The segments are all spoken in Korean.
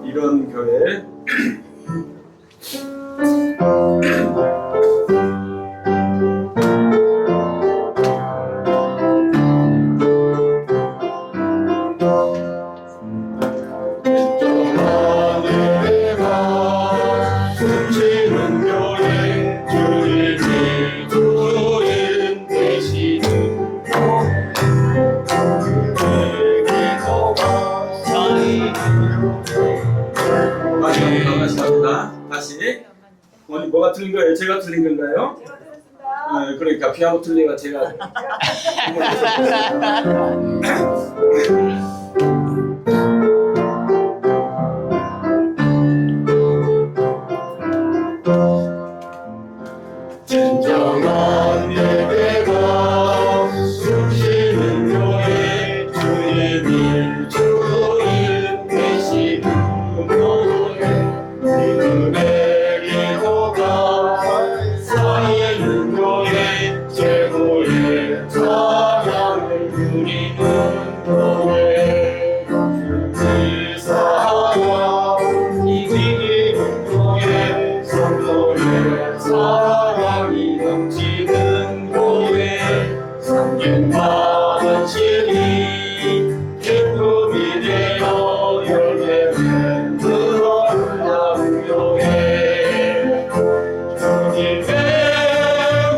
이런 교회 다시 어디 뭐가 틀린 거예요? 제가 틀린 건가요? 제가 들었습니다. 네, 그러니까 피아노 틀리가 제가 진정한 예배가 숨쉬는 교회 주님이 주인 되시는 교회 믿음의 기도가 쌓이는 교회 최고의 찬양을 누리는 교회 불사가 이기는 교회 성도의 사랑이 넘치는 교회 삼긴 많은 실이 기쁨이 되어 열매를 들어올라는 교회 주님의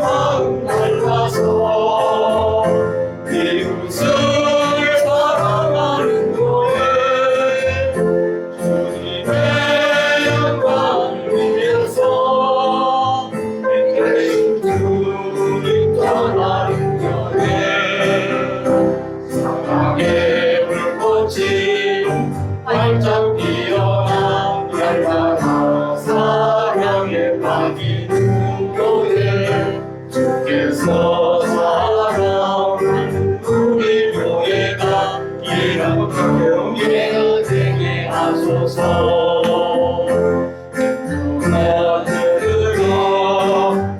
마음 닮아서 이웃을 사랑하는 교회 주님의 영광을 위해서 주님 떠나는 교회 사랑의 불꽃이 활짝 피어나 날마다 사랑에 빠지는 교회 주께서 사랑하는 우리 교회가 이런 교회가 되게 하소서.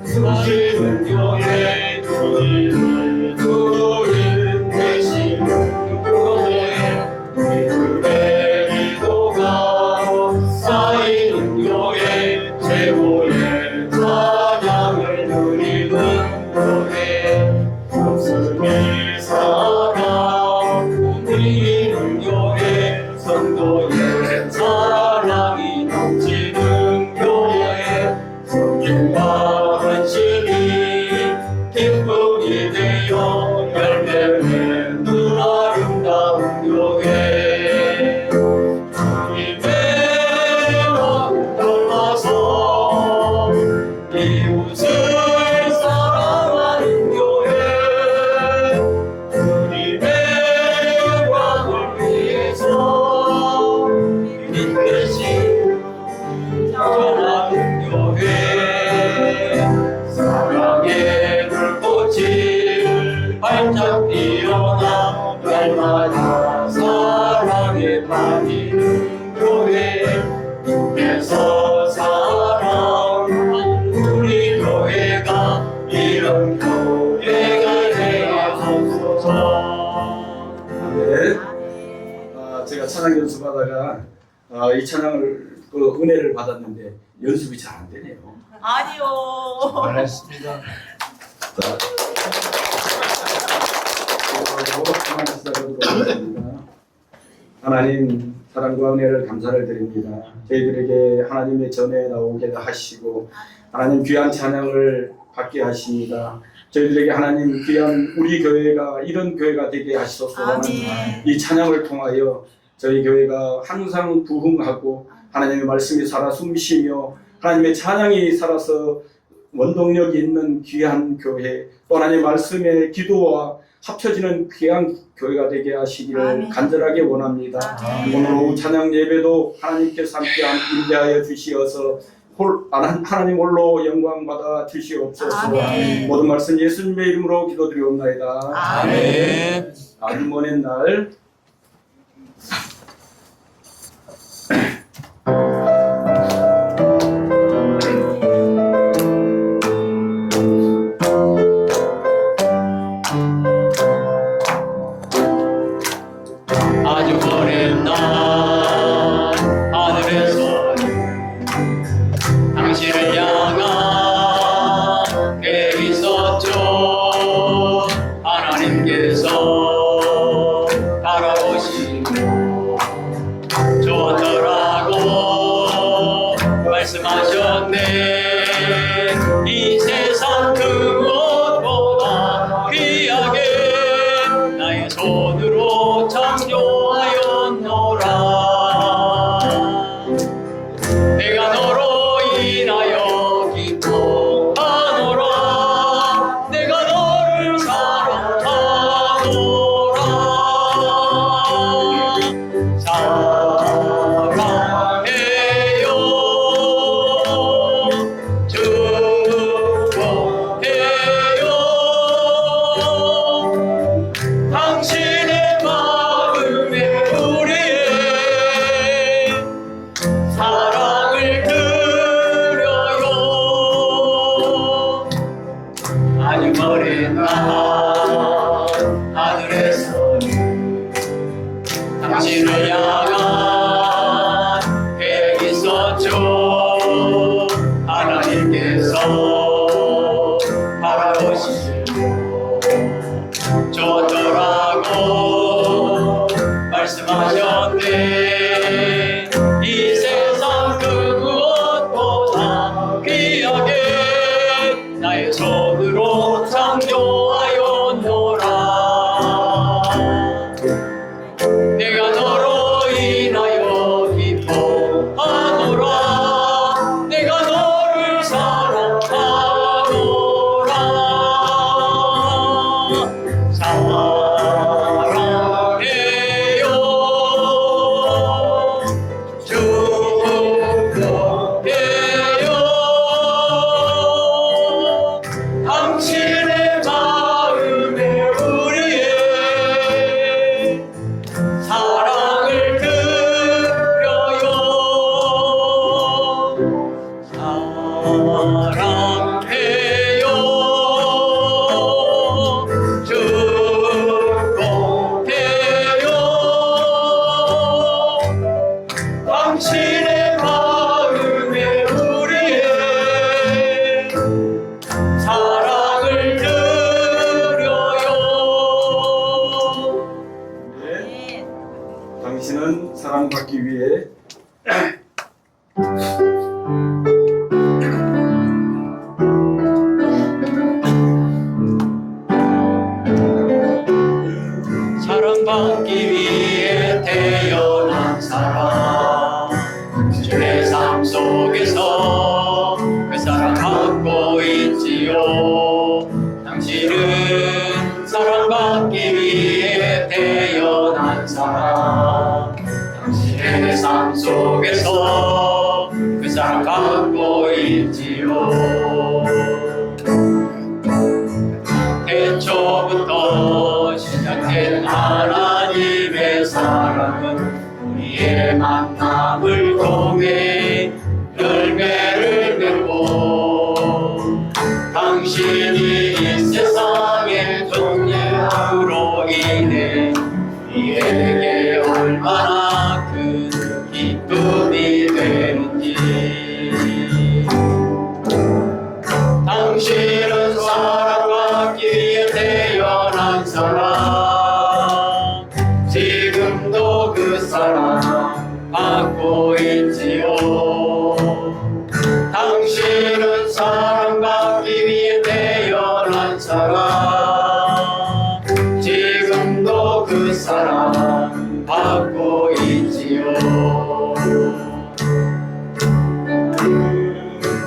숨쉬는 교회 주님을 주인 되시는 교회 믿음의 기도가 쌓이는 교회 최고의 찬양을 누리는 교회 목숨이 살아 움직이는 교회 성도의 교회 사랑이 넘치는 교회 성김과 헌신이 기쁨이 되어 열매 맺는 아름다운 교회 주님의 마음 담아서 이웃을 사랑하는 교회 주님의 영광을 위해서 빛대신 전하는 교회 사랑의 불꽃이 활짝 피어나 날마다 사랑에 빠지는 교회 주께서 사랑하는 우리 교회가 이런 교회가 되어주소서. 네. 제가 찬양 연습하다가 이 찬양을 그 은혜를 받았는데 연습이 잘 안 되네요. 아니요. 잘했습니다. 자, 하나님 시작하도록 하겠습니다. 하나님 사랑과 은혜를 감사를 드립니다. 저희들에게 하나님의 전에 나오게 하시고 하나님 귀한 찬양을 받게 하십니다. 저희들에게 하나님 귀한 우리 교회가 이런 교회가 되게 하시소서 하는 아멘. 이 찬양을 통하여 저희 교회가 항상 부흥하고 하나님의 말씀이 살아 숨쉬며 하나님의 찬양이 살아서 원동력이 있는 귀한 교회 또 하나님의 말씀의 기도와 합쳐지는 귀한 교회가 되게 하시기를 아멘. 간절하게 원합니다. 아멘. 오늘 오후 찬양 예배도 하나님께서 함께 임재하여 주시어서 하나님 홀로 영광 받아 주시옵소서. 아멘. 모든 말씀 예수님의 이름으로 기도드리옵나이다. 아멘. 아주 먼 날 아주 오랜 날 하늘에서 당신을 향한 게 있었죠. 하나님께서 바라보시고 좋더라고 말씀하셨네. 이 세상 그 무엇보다 귀하게 나의 손으로 창조하였노라. 내가 너로 인하여 기뻐하노라. 내가 너를 사랑하노라. 사랑해요. 축복해요. 당신의 마음에 우리의 사랑을 드려요. 아주 어린 날 하늘에서 당신을 향한 계획이 있었죠. 하나님께서 바라보시고 좋더라고 말씀하셨네. 이 세상 그 무엇보다 귀하게 나의 손으로 창조하였노라. 내가 너로 인하여 기뻐하노라. 내가 너를 사랑하노라. 사랑해요. 축복해요. 당신의 마음에 우리의 사랑을 드려요. 사랑해요. 축복해요. 당신의 마음에 우리의 사랑을 드려요. 네. 당신은 사랑받기 위해 함께 사랑받기 위해 태어난 사람 주의 삶 속에서 그 사랑 받고 있지요. 당신은 사랑받기 위해 태어난 사람 당신의 삶 속에서 그 사랑 받고 있지요. 태초부터 시작된 하나님의 사랑은 우리의 만남을 통해 열매를 맺고 당신이 이 세상의 존재함으로 인해 우리에게 얼마나 큰 기쁨이 되는지. 당신은 사랑받기 위해 태어난 사람 지금도 그 사랑 받고 있지요. 당신은 사랑받기 위해 태어난 사람 지금도 그 사랑 받고 있지요.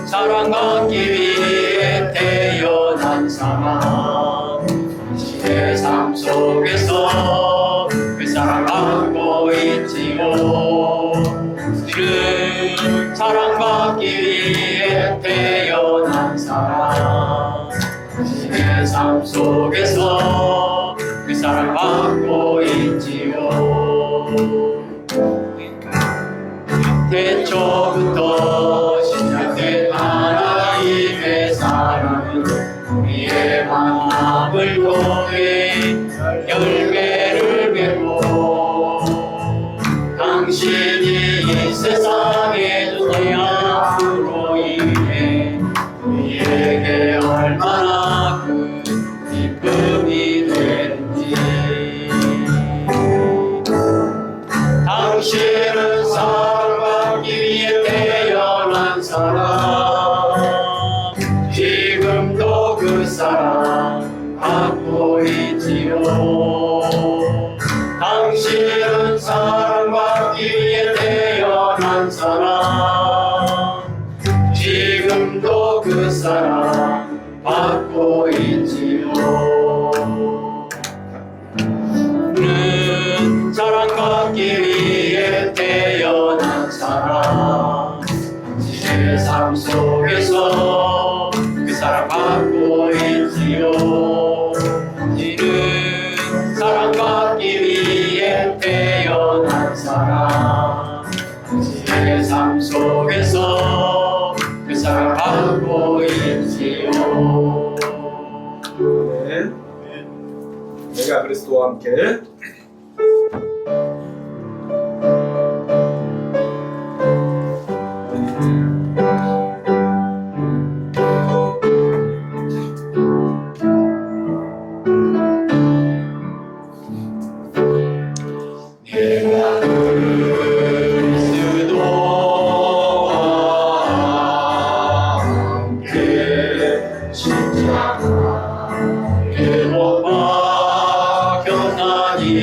사랑받기 위해 태어난 사람 당신의 삶 속에서 그 사랑받고 있지요. 당신은 사랑받기 위해 태어난 사람 당신의 삶 속에서 그 사랑받고 있지요. 태초부터 시작된 하나님의 사랑은 우리의 만남을 통해 열매를 맺고 당신이 이 세상의 존재함으로 인해 우리에게 얼마나 큰 기쁨이 되는지. 당신은 사랑받기 위해 태어난 사람 지금도 그 사랑 받고 있지요. 당신은 사랑받기 위해 태어난 사람 지금도 그 사랑 받고 있지요. 사랑받기 위해 태어난 사람 당신의 삶 속에서 그 사랑받고 있지요. 당신은 사랑받기 위해 태어난 사람 당신의 삶 속에서 그 사랑받고 있지요. 네. 내가 그리스도와 함께 내가 그리스도와 함께 십자가에 못 박혀 나니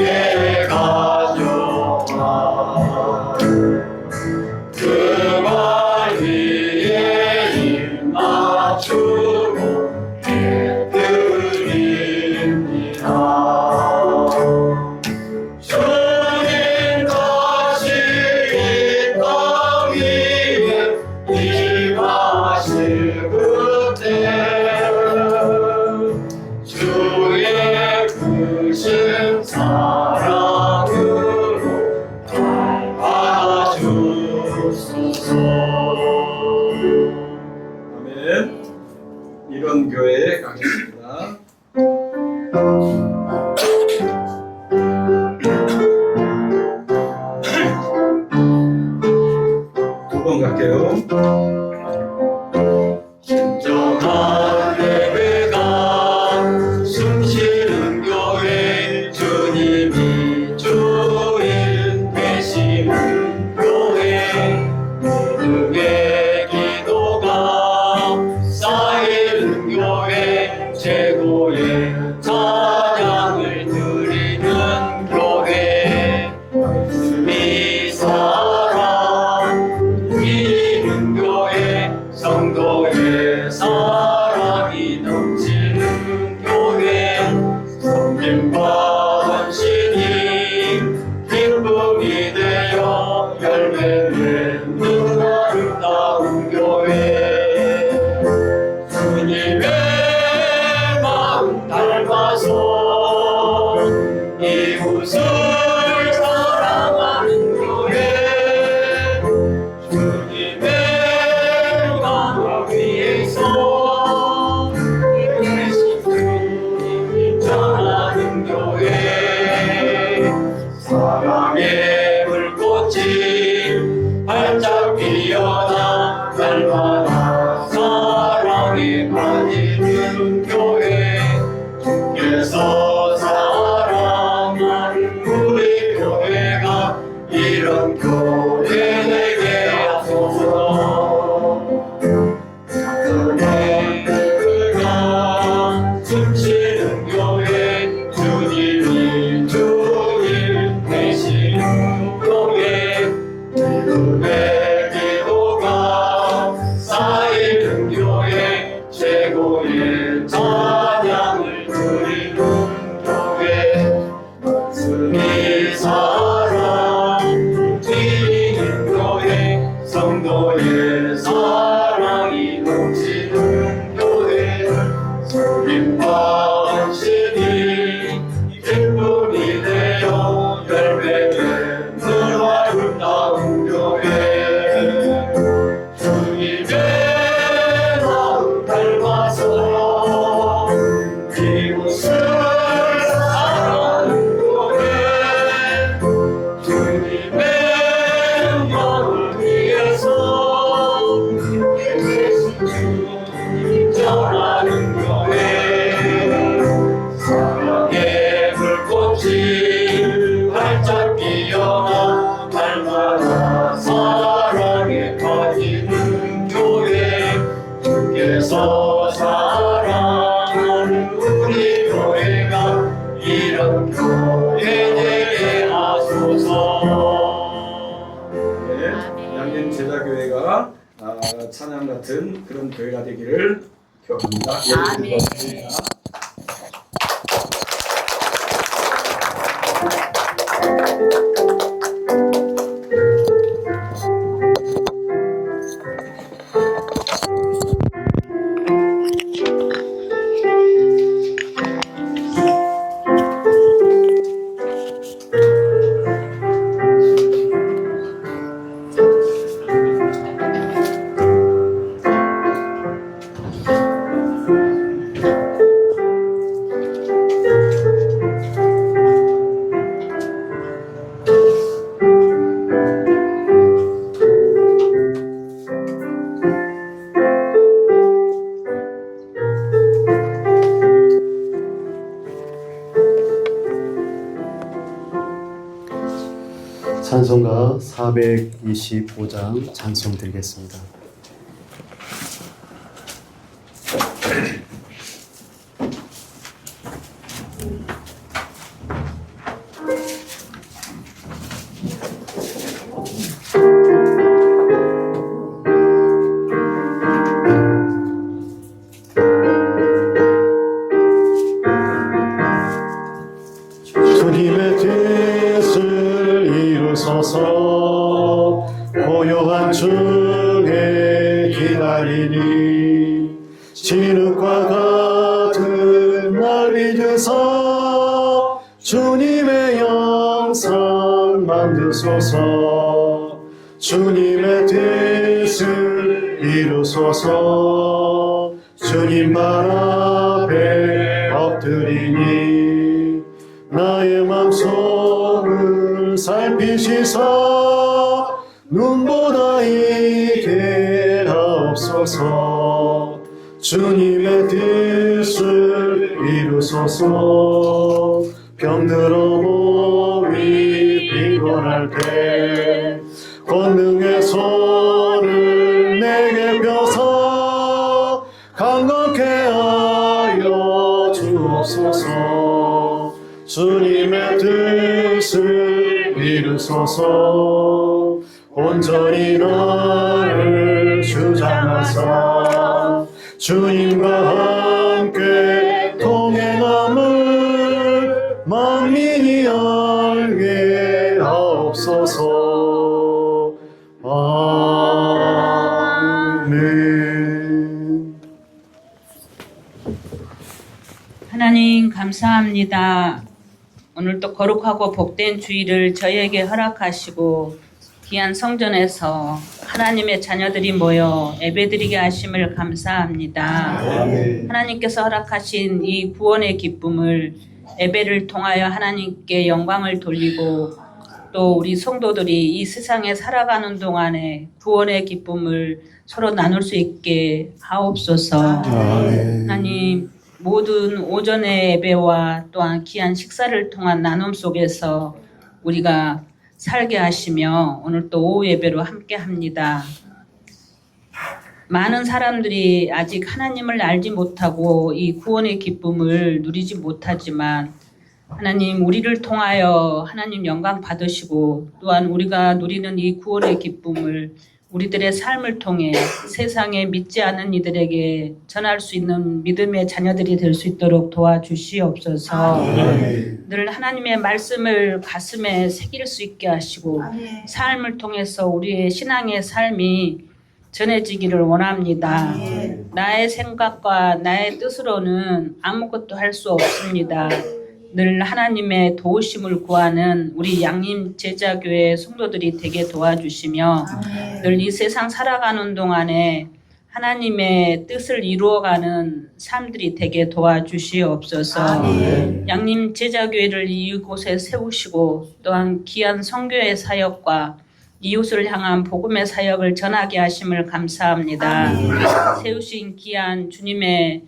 함께 가져와 그 말 위에 입 맞추고 해드립니다. 주님 다시 이 땅 위에 임하실 그때 주의 크신 사랑으로 닮아주소서. 아멘. 이런 교회에 가겠습니다. 두 번 갈게요. 진정한 예배가 숨쉬는 교회 주님이 주인 되시는 교회 믿음의 기도가 쌓이는 교회 최고의 찬양을 드리는 교회 이 사랑 이기는 교회 성도의 사랑이 넘치는 교회 섬김과 헌신이 기쁨이 되어 열매 맺는 아름다운 교회 주님의 마음 닮아서 이웃을 사랑하는 교회 주님의 마음 위에서 예수 주님 전하는 교회 사랑의 불꽃이 활짝 피어나 날마다 사랑에 빠지는 교회 주께서 사랑하는 우리 교회가 이런 교회 되게 하소서. 교회가 숨쉬는 교회 주님이 주인 되시는 교회 믿음의 기도가 쌓이는 교회 최고의 찬양을 드리는 교회 말씀이 사랑 드리는 교회 성도의 사랑이 넘치는 교회 섬김과 헌신이 기쁨이 되어 열매 맺는 아름다운 교회 주님의 마음 닮아서 이웃을 사랑하는 교회 주님의 마음 위에서 예수 주님 전하는 교회 사랑의 불꽃이 활짝 피어나 날마다 사랑에 빠지는 교회 주께서 사랑하는 우리 교회가 이런 교회 되게 하소서. 네, 양림 제자교회가 찬양 같은 그런 교회가 되기를 기원합니다. 아멘. 찬송가 425장 찬송 드리겠습니다. 주님의 뜻을 이루소서. 고요한 중에 기다리니 진흙과 같은 날 믿으사 주님의 영상 만드소서. 주님의 뜻을 이루소서. 주님만 앞에 엎드리니 나의 맘속을 살피시사 눈보다 이게 하옵소서. 주님의 뜻을 이루소서. 병들어 몸이 피곤할 때 권능의 손을 내게 펴서 강건케 하여 주옵소서. 주님의 뜻을 이루소서. 온전히 나를 주장하사 주님과 함께 동행함을 만민이 알게 하옵소서. 아멘. 하나님 감사합니다. 오늘도 거룩하고 복된 주일을 저희에게 허락하시고 귀한 성전에서 하나님의 자녀들이 모여 예배드리게 하심을 감사합니다. 아멘. 하나님께서 허락하신 이 구원의 기쁨을 예배를 통하여 하나님께 영광을 돌리고 또 우리 성도들이 이 세상에 살아가는 동안에 구원의 기쁨을 서로 나눌 수 있게 하옵소서. 아멘. 하나님 모든 오전의 예배와 또한 귀한 식사를 통한 나눔 속에서 우리가 살게 하시며 오늘 또 오후 예배로 함께 합니다. 많은 사람들이 아직 하나님을 알지 못하고 이 구원의 기쁨을 누리지 못하지만 하나님 우리를 통하여 하나님 영광 받으시고 또한 우리가 누리는 이 구원의 기쁨을 우리들의 삶을 통해 세상에 믿지 않는 이들에게 전할 수 있는 믿음의 자녀들이 될 수 있도록 도와주시옵소서. 늘 하나님의 말씀을 가슴에 새길 수 있게 하시고 삶을 통해서 우리의 신앙의 삶이 전해지기를 원합니다. 나의 생각과 나의 뜻으로는 아무것도 할 수 없습니다. 늘 하나님의 도우심을 구하는 우리 양림 제자교회 성도들이 되게 도와주시며 늘 이 세상 살아가는 동안에 하나님의 뜻을 이루어가는 삶들이 되게 도와주시옵소서. 양림 제자교회를 이곳에 세우시고 또한 귀한 선교의 사역과 이웃을 향한 복음의 사역을 전하게 하심을 감사합니다. 세우신 귀한 주님의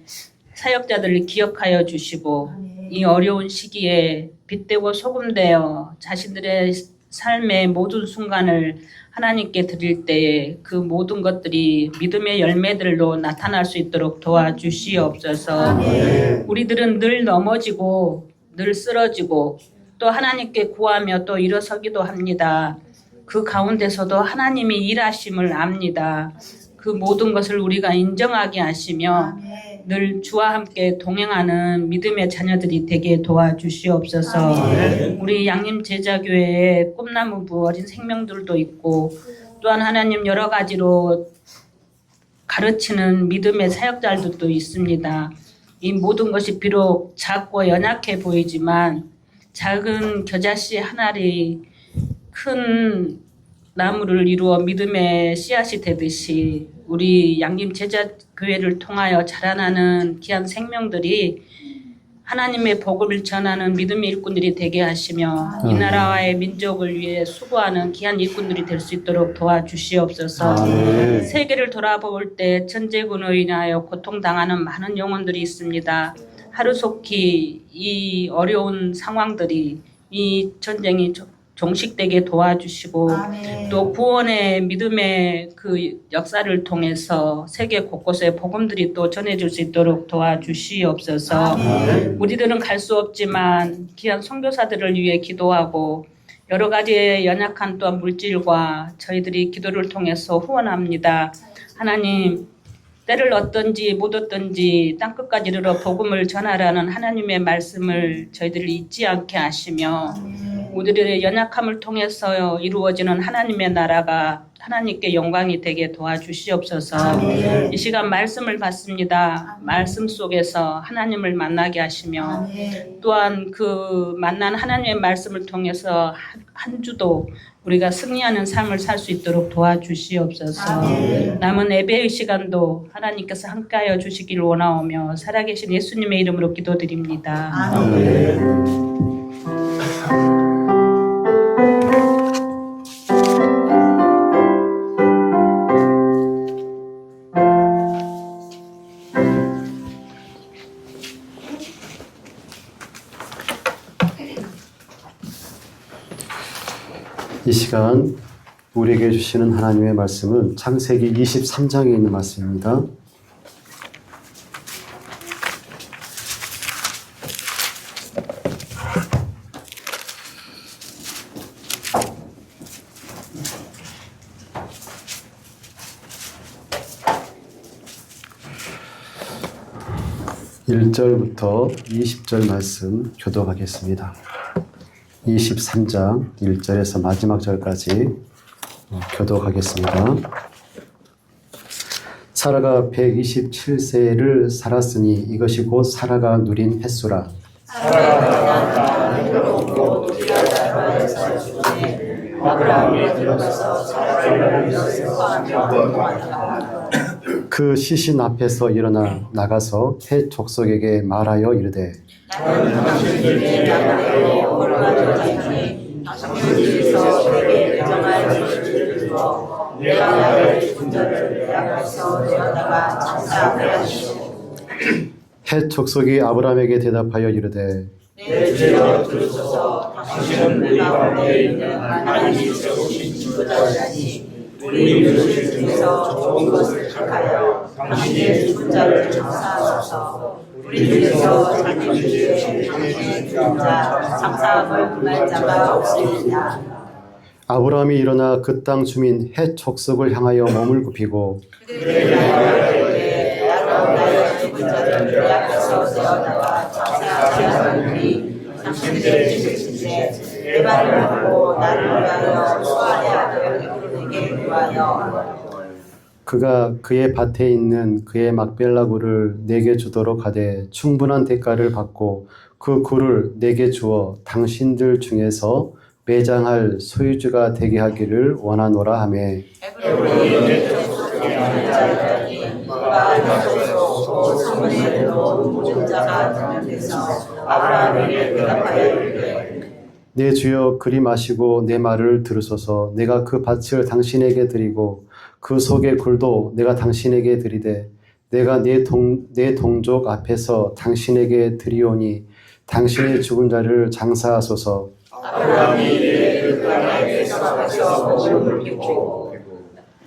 사역자들을 기억하여 주시고 이 어려운 시기에 빛되고 소금되어 자신들의 삶의 모든 순간을 하나님께 드릴 때에 그 모든 것들이 믿음의 열매들로 나타날 수 있도록 도와주시옵소서. 우리들은 늘 넘어지고 늘 쓰러지고 또 하나님께 구하며 또 일어서기도 합니다. 그 가운데서도 하나님이 일하심을 압니다. 그 모든 것을 우리가 인정하게 하시며 늘 주와 함께 동행하는 믿음의 자녀들이 되게 도와주시옵소서. 우리 양림 제자교회에 꿈나무부 어린 생명들도 있고 또한 하나님 여러 가지로 가르치는 믿음의 사역자들도 있습니다. 이 모든 것이 비록 작고 연약해 보이지만 작은 겨자씨 하나리 큰 나무를 이루어 믿음의 씨앗이 되듯이 우리 양림 제자교회를 통하여 자라나는 귀한 생명들이 하나님의 복음을 전하는 믿음의 일꾼들이 되게 하시며 이 나라와의 민족을 위해 수고하는 귀한 일꾼들이 될 수 있도록 도와주시옵소서. 세계를 돌아볼 때 전쟁으로 인하여 고통당하는 많은 영혼들이 있습니다. 하루속히 이 어려운 상황들이 이 전쟁이 종식되게 도와주시고 또 구원의 믿음의 그 역사를 통해서 세계 곳곳에 복음들이 또 전해질 수 있도록 도와주시옵소서. 우리들은 갈 수 없지만 귀한 선교사들을 위해 기도하고 여러 가지의 연약한 또한 물질과 저희들이 기도를 통해서 후원합니다. 하나님 때를 얻든지 못 얻든지 땅끝까지 이르러 복음을 전하라는 하나님의 말씀을 저희들이 잊지 않게 하시며 우리들의 연약함을 통해서 이루어지는 하나님의 나라가 하나님께 영광이 되게 도와주시옵소서. 이 시간 말씀을 받습니다. 말씀 속에서 하나님을 만나게 하시며 또한 그 만난 하나님의 말씀을 통해서 한 주도 우리가 승리하는 삶을 살 수 있도록 도와주시옵소서. 남은 예배의 시간도 하나님께서 함께하여 주시길 원하오며 살아계신 예수님의 이름으로 기도드립니다. 이 시간 우리에게 주시는 하나님의 말씀은 창세기 23장에 있는 말씀입니다. (1절부터) (20절) 말씀 교독하겠습니다. 23장 1절에서 마지막 절까지 교독하겠습니다. 사라가 127세를 살았으니 이것이 곧 사라가 누린 횟수라. 그 시신 앞에서 일어나 나가서 헷 족속에게 말하여 이르되 헷 족속이 아브라함에게 대답하여 이르되 내 주여 들으소서. 당신은 우리 가운데 있는 하나님께서 오신 지도자시니 우리 민족 중에서 좋은 것을 택하여 당신의 죽은 자를 장사하소서. 우리 중에서 자기 주위에 당신의 죽은 자 장사함을 금할 자가 없으리이다. 아브라함이 일어나 그 땅 주민 헷 족속을 향하여 몸을 굽히고 그들에게 말하되 나로 나의 죽은 자를 내 앞에서 세워다가 장사하게 하노니 당신의 주신데 내 발을 보고 나를 위하여 수아의 아들 에브론에게 구하여 그가 그의 밭에 있는 그의 막벨라 굴을 내게 주도록 하되 충분한 대가를 받고 그 굴을 내게 주어 당신들 중에서 매장할 소유주가 되게 하기를 원하노라 하며 에브론이 내 족속에 있는 자들이 그가 내 족속 성문에 들어온 모든 자가 등록해서 아브라함에게 대답하여 이르되 내 주여 그리 마시고 내 말을 들으소서. 내가 그 밭을 당신에게 드리고 그 속의 굴도 내가 당신에게 드리되 내가 내 동족 앞에서 당신에게 드리오니 당신의 죽은 자를 장사하소서. 아브라함이 이르되 그 땅의 백성 앞에서 몸을 굽히고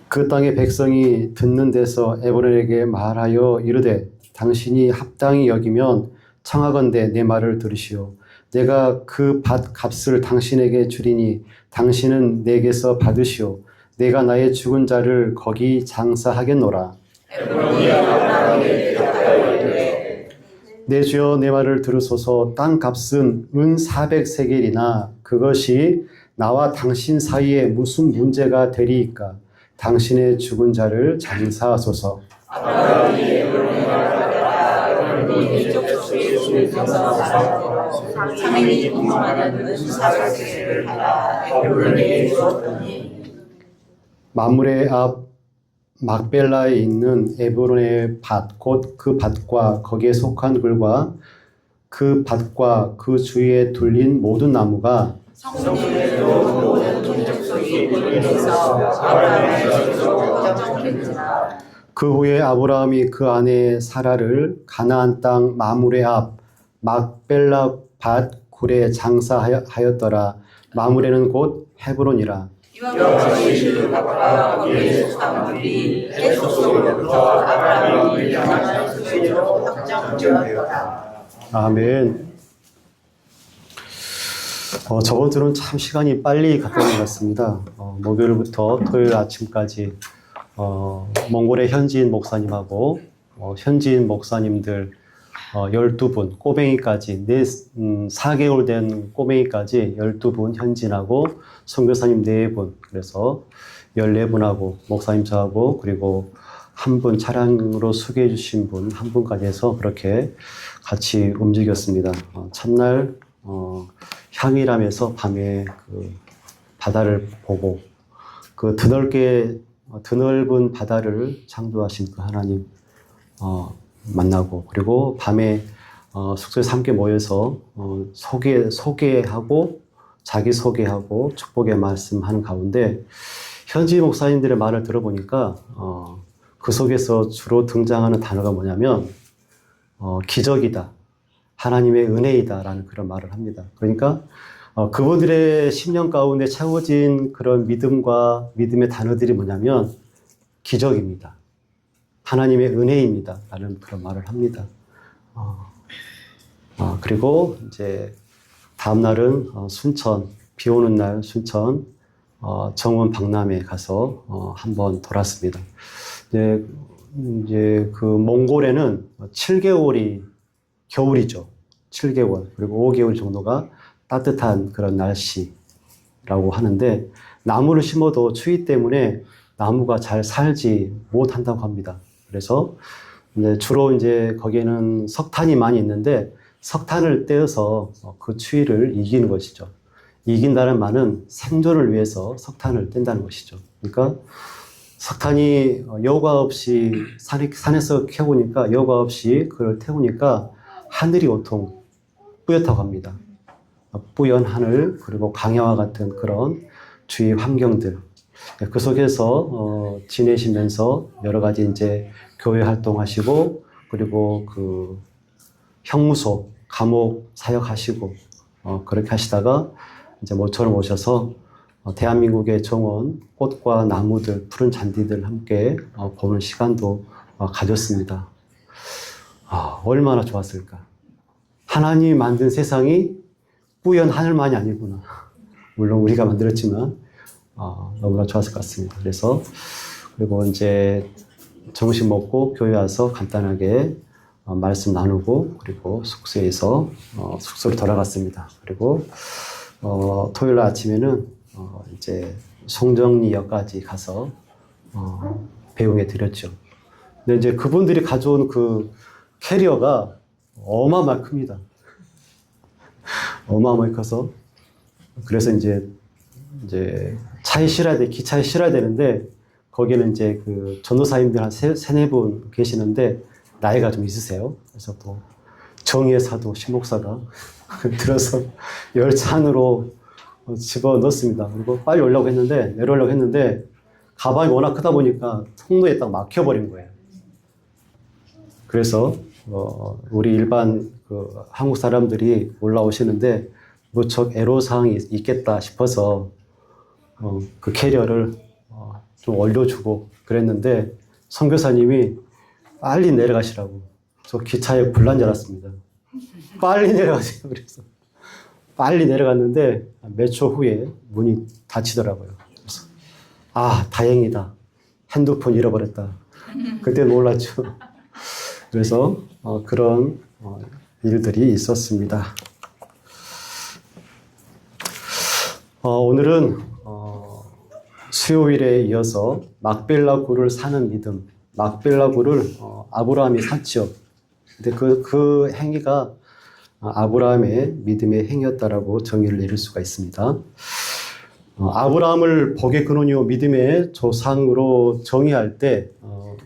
그 땅의 백성이 듣는 데서 에브론에게 말하여 이르되 당신이 합당히 여기면 청하건대 내 말을 들으시오. 내가 그 밭 값을 당신에게 주리니 당신은 내게서 받으시오. 내가 나의 죽은 자를 거기 장사하겠노라. 에브론이 아브라함에게 대답하여 이르되 내 주여 내 말을 들으소서. 땅 값은 은 400세겔이나 그것이 나와 당신 사이에 무슨 문제가 되리이까. 당신의 죽은 자를 장사하소서. 아브라함이 에브론에 말하다가 에브론이 이쪽 속에 주에서 말한 대로 상인이 공급하는 은 400세겔을 받아 에브론에게 주었더니 마므레 앞 막벨라에 있는 에브론의 밭, 곧 그 밭과 거기에 속한 굴과 그 밭과 그 주위에 둘린 모든 나무가 성문에 들어온 모든 동족속이 모여서 아브라함의 족속 정탐했지라. 그 후에 아브라함이 그 아내 사라를 가나안 땅 마므레 앞 막벨라 밭 굴에 장사하였더라. 마므레는 곧 헤브론이라. 이와 같이 그 밭과 거기에 속한 굴이 헷 족속으로부터 아브라함이 가나안 소유로 확정되었더라. 아멘. 저번 주는 참 시간이 빨리 갔던 것 같습니다. 목요일부터 토요일 아침까지 몽골의 현지인 목사님하고 현지인 목사님들 12분, 꼬맹이까지 4개월 된 꼬맹이까지 12분 현지인하고 선교사님 4분, 그래서 14분하고 목사님 저하고 그리고 한 분 차량으로 수고해 주신 분 한 분까지 해서 그렇게 같이 움직였습니다. 첫날 향일함에서 밤에 그 바다를 보고 그 드넓은 바다를 창조하신 그 하나님 만나고, 그리고 밤에 숙소에서 함께 모여서 소개하고 자기 소개하고 축복의 말씀하는 가운데 현지 목사님들의 말을 들어보니까 그 속에서 주로 등장하는 단어가 뭐냐면 기적이다, 하나님의 은혜이다라는 그런 말을 합니다. 그러니까 그분들의 심령 가운데 채워진 그런 믿음과 믿음의 단어들이 뭐냐면 기적입니다, 하나님의 은혜입니다 라는 그런 말을 합니다. 그리고 이제 다음 날은 순천, 비 오는 날 순천 정원 박람회 가서 한번 돌았습니다. 이제 그 몽골에는 7개월이 겨울이죠. 7개월. 그리고 5개월 정도가 따뜻한 그런 날씨라고 하는데, 나무를 심어도 추위 때문에 나무가 잘 살지 못한다고 합니다. 그래서 주로 이제 거기에는 석탄이 많이 있는데 석탄을 떼어서 그 추위를 이기는 것이죠. 이긴다는 말은 생존을 위해서 석탄을 뗀다는 것이죠. 그러니까 석탄이 여과 없이 산에서 캐오니까 여과 없이 그걸 태우니까 하늘이 온통 뿌옇다고 합니다. 뿌연 하늘, 그리고 강야와 같은 그런 주위 환경들, 그 속에서 지내시면서 여러 가지 이제 교회 활동하시고, 그리고 그 형무소, 감옥 사역하시고 그렇게 하시다가 이제 모처럼 오셔서 대한민국의 정원, 꽃과 나무들, 푸른 잔디들 함께 보는 시간도 가졌습니다. 얼마나 좋았을까. 하나님이 만든 세상이 뿌연 하늘만이 아니구나. 물론 우리가 만들었지만 너무나 좋았을 것 같습니다. 그래서 그리고 이제 점심 먹고 교회 와서 간단하게 말씀 나누고, 그리고 숙소에서 숙소로 돌아갔습니다. 그리고 토요일 아침에는 이제 송정리역까지 가서 배웅해 드렸죠. 근데 이제 그분들이 가져온 그 캐리어가 어마어마하게 큽니다. 어마어마하게 커서, 그래서 이제 차에 실어야 돼, 기차에 실어야 되는데, 거기는 이제 그 전도사님들 한 세네 분 계시는데 나이가 좀 있으세요. 그래서 또 정의의 사도 신목사가 들어서 열차 안으로 집어 넣었습니다. 그리고 빨리 내려오려고 했는데 가방이 워낙 크다 보니까 통로에 딱 막혀버린 거예요. 그래서 우리 일반 그 한국 사람들이 올라오시는데 무척 애로사항이 있겠다 싶어서 그 캐리어를 좀 올려주고 그랬는데, 선교사님이 빨리 내려가시라고. 저 기차에 불난 줄 알았습니다. 빨리 내려가세요. 그래서 빨리 내려갔는데 몇 초 후에 문이 닫히더라고요. 그래서 다행이다, 핸드폰 잃어버렸다. 그때 놀랐죠. 그래서 그런 일들이 있었습니다. 오늘은 수요일에 이어서 막벨라 굴을 사는 믿음, 막벨라 굴을 아브라함이 샀죠. 근데 그 행위가 아브라함의 믿음의 행위였다라고 정의를 내릴 수가 있습니다. 아브라함을 복의 근원이요 믿음의 조상으로 정의할 때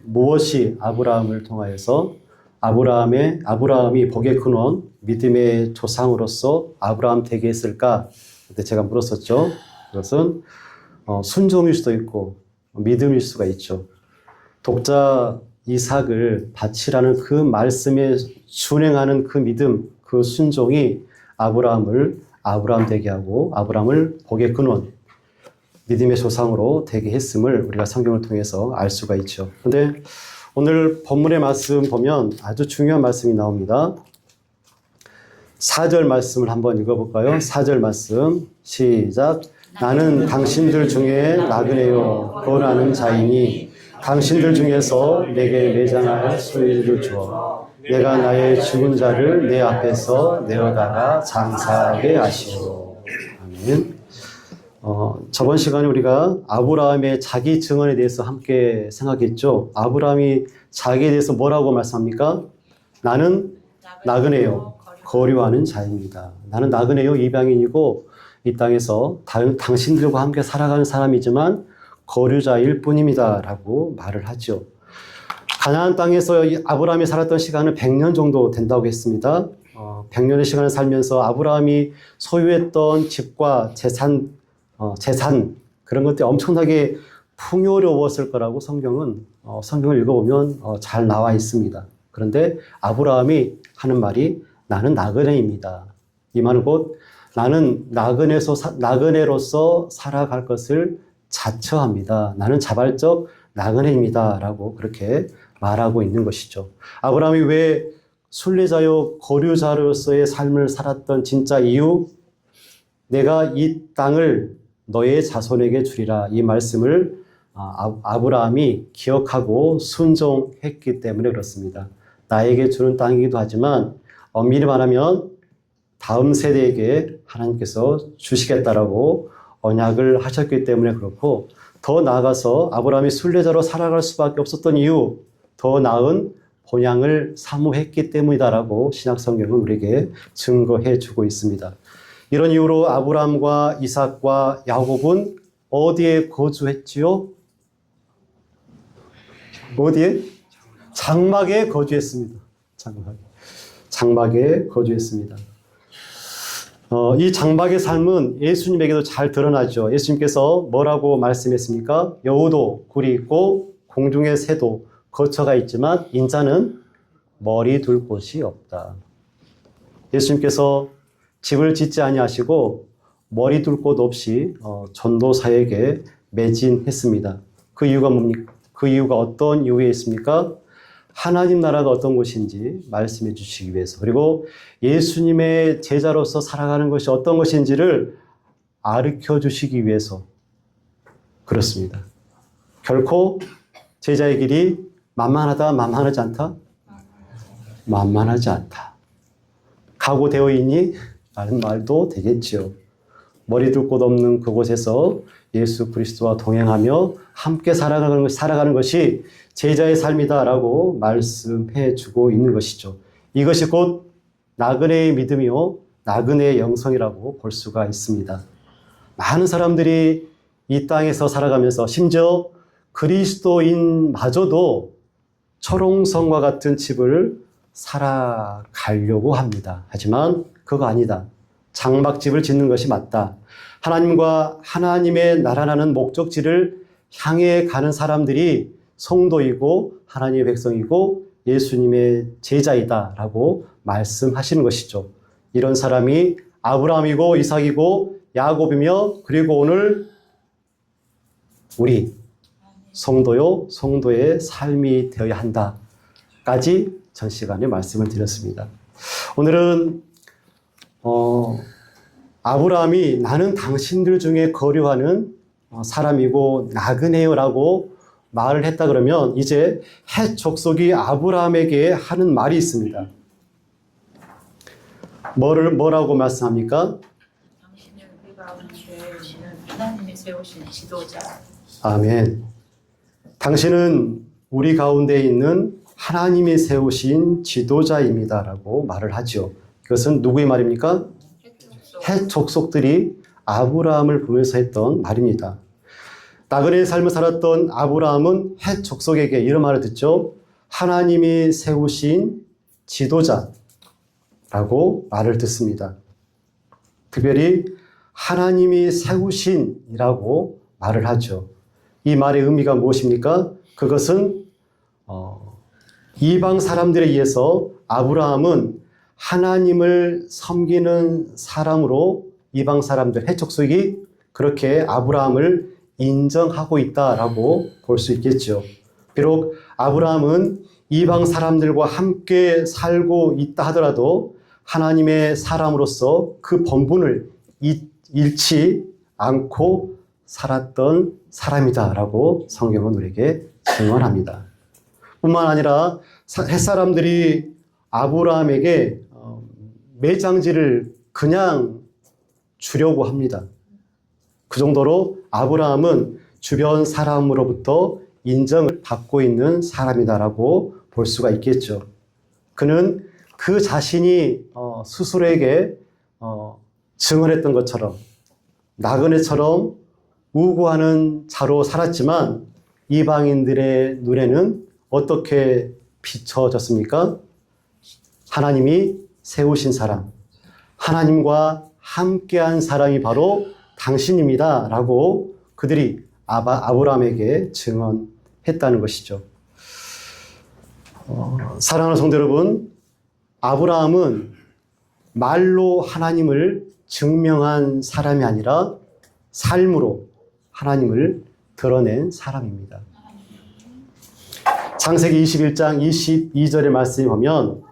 무엇이 아브라함을 통하여서 아브라함이 복의 근원, 믿음의 조상으로서 아브라함 되게 했을까? 그때 제가 물었었죠. 그것은 순종일 수도 있고 믿음일 수가 있죠. 독자 이삭을 바치라는 그 말씀에 순행하는 그 믿음, 그 순종이 아브라함을 아브라함 되게 하고 아브라함을 복의 근원, 믿음의 조상으로 되게 했음을 우리가 성경을 통해서 알 수가 있죠. 그런데 오늘 본문의 말씀 보면 아주 중요한 말씀이 나옵니다. 4절 말씀을 한번 읽어볼까요? 4절 말씀 시작. 나는 당신들 중에 나그네요 권하는 자이니 당신들 중에서 내게 매장할 소유를 주어 내가 나의 죽은 자를 내 앞에서 내어다가 장사하게 하시오. 아멘. 저번 시간에 우리가 아브라함의 자기 증언에 대해서 함께 생각했죠. 아브라함이 자기에 대해서 뭐라고 말씀합니까? 나는 나그네요, 거류하는 자입니다. 나는 나그네요, 이방인이고 이 땅에서 당신들과 함께 살아가는 사람이지만 거류자일 뿐입니다 라고 말을 하죠. 가나안 땅에서 아브라함이 살았던 시간은 100년 정도 된다고 했습니다. 100년의 시간을 살면서 아브라함이 소유했던 집과 재산 그런 것들이 엄청나게 풍요로웠을 거라고 성경을 읽어보면 잘 나와 있습니다. 그런데 아브라함이 하는 말이 나는 나그네입니다. 이 말은 곧 나는 나그네로서 살아갈 것을 자처합니다. 나는 자발적 나그네입니다 라고 그렇게 말하고 있는 것이죠. 아브라함이 왜 순례자요 거류자로서의 삶을 살았던 진짜 이유, 내가 이 땅을 너의 자손에게 주리라, 이 말씀을 아브라함이 기억하고 순종했기 때문에 그렇습니다. 나에게 주는 땅이기도 하지만 엄밀히 말하면 다음 세대에게 하나님께서 주시겠다라고 언약을 하셨기 때문에 그렇고, 더 나아가서 아브라함이 순례자로 살아갈 수밖에 없었던 이유, 더 나은 본향을 사모했기 때문이다라고 신약 성경은 우리에게 증거해 주고 있습니다. 이런 이유로 아브라함과 이삭과 야곱은 어디에 거주했지요? 어디에? 장막에 거주했습니다. 장막에 거주했습니다. 이 장막의 삶은 예수님에게도 잘 드러나죠. 예수님께서 뭐라고 말씀했습니까? 여우도 굴이 있고 공중의 새도 거처가 있지만 인자는 머리 둘 곳이 없다. 예수님께서 집을 짓지 아니하시고 머리 둘 곳 없이 전도사에게 매진했습니다. 그 이유가 뭡니까? 그 이유가 어떤 이유에 있습니까? 하나님 나라가 어떤 것인지 말씀해 주시기 위해서, 그리고 예수님의 제자로서 살아가는 것이 어떤 것인지를 가르쳐 주시기 위해서 그렇습니다. 결코 제자의 길이 만만하다, 만만하지 않다? 만만하지 않다. 각오되어 있니? 라는 말도 되겠지요. 머리 둘 곳 없는 그곳에서 예수 그리스도와 동행하며 함께 살아가는 것이 제자의 삶이다라고 말씀해 주고 있는 것이죠. 이것이 곧 나그네의 믿음이요, 나그네의 영성이라고 볼 수가 있습니다. 많은 사람들이 이 땅에서 살아가면서 심지어 그리스도인마저도 초롱성과 같은 집을 살아가려고 합니다. 하지만 그거 아니다. 장막집을 짓는 것이 맞다. 하나님과 하나님의 나라라는 목적지를 향해 가는 사람들이 성도이고 하나님의 백성이고 예수님의 제자이다라고 말씀하시는 것이죠. 이런 사람이 아브라함이고 이삭이고 야곱이며, 그리고 오늘 우리 성도요, 성도의 삶이 되어야 한다까지 전 시간에 말씀을 드렸습니다. 오늘은 아브라함이 나는 당신들 중에 거류하는 사람이고 나그네요라고 말을 했다 그러면 이제 헷 족속이 아브라함에게 하는 말이 있습니다. 뭐라고 말씀합니까? 당신을 우리 가운데 오시는 하나님이 세우신 지도자. 아멘. 당신은 우리 가운데 있는 하나님이 세우신 지도자입니다라고 말을 하죠. 그것은 누구의 말입니까? 헷 족속들이 아브라함을 보면서 했던 말입니다. 나그네의 삶을 살았던 아브라함은 헷 족속에게 이런 말을 듣죠. 하나님이 세우신 지도자라고 말을 듣습니다. 특별히 하나님이 세우신이라고 말을 하죠. 이 말의 의미가 무엇입니까? 그것은 이방 사람들에 의해서 아브라함은 하나님을 섬기는 사람으로 이방 사람들, 헷 족속이 그렇게 아브라함을 인정하고 있다라고 볼 수 있겠죠. 비록 아브라함은 이방 사람들과 함께 살고 있다 하더라도 하나님의 사람으로서 그 본분을 잃지 않고 살았던 사람이다라고 성경은 우리에게 증언합니다. 뿐만 아니라 햇사람들이 아브라함에게 매장지를 그냥 주려고 합니다. 그 정도로 아브라함은 주변 사람으로부터 인정을 받고 있는 사람이다라고 볼 수가 있겠죠. 그는 그 자신이 스스로에게 증언했던 것처럼 나그네처럼 우고하는 자로 살았지만 이방인들의 눈에는 어떻게 비춰졌습니까? 하나님이 세우신 사람, 하나님과 함께한 사람이 바로 당신입니다 라고 그들이 아브라함에게 증언했다는 것이죠. 사랑하는 성도 여러분, 아브라함은 말로 하나님을 증명한 사람이 아니라 삶으로 하나님을 드러낸 사람입니다. 창세기 21장 22절의 말씀을 보면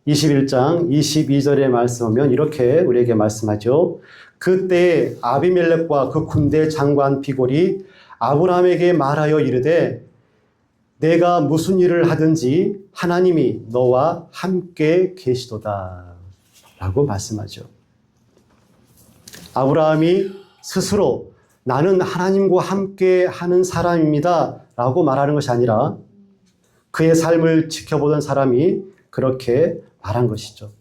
21장 22절의 말씀 보면 이렇게 우리에게 말씀하죠. 그때 아비멜렉과 그 군대 장관 비골이 아브라함에게 말하여 이르되 내가 무슨 일을 하든지 하나님이 너와 함께 계시도다 라고 말씀하죠. 아브라함이 스스로 나는 하나님과 함께 하는 사람입니다 라고 말하는 것이 아니라 그의 삶을 지켜보던 사람이 그렇게 말한 것이죠.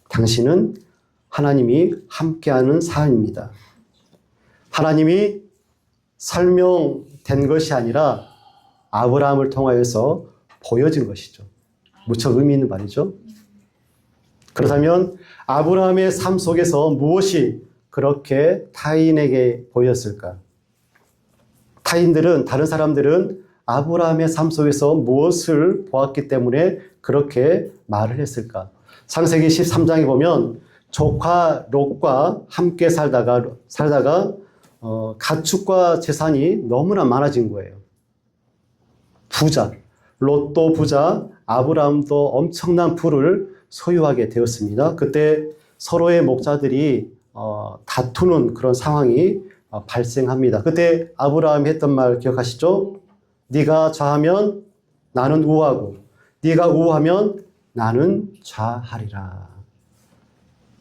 당신은 하나님이 함께하는 사람입니다. 하나님이 설명된 것이 아니라 아브라함을 통하여서 보여진 것이죠. 무척 의미 있는 말이죠. 그렇다면 아브라함의 삶 속에서 무엇이 그렇게 타인에게 보였을까? 다른 사람들은 아브라함의 삶 속에서 무엇을 보았기 때문에 그렇게 말을 했을까? 창세기 13장에 보면 조카 롯과 함께 살다가 가축과 재산이 너무나 많아진 거예요. 부자, 롯도 부자, 아브라함도 엄청난 부를 소유하게 되었습니다. 그때 서로의 목자들이 다투는 그런 상황이 발생합니다. 그때 아브라함이 했던 말 기억하시죠? 네가 좌하면 나는 우하고 네가 우하면 나는 좌하리라.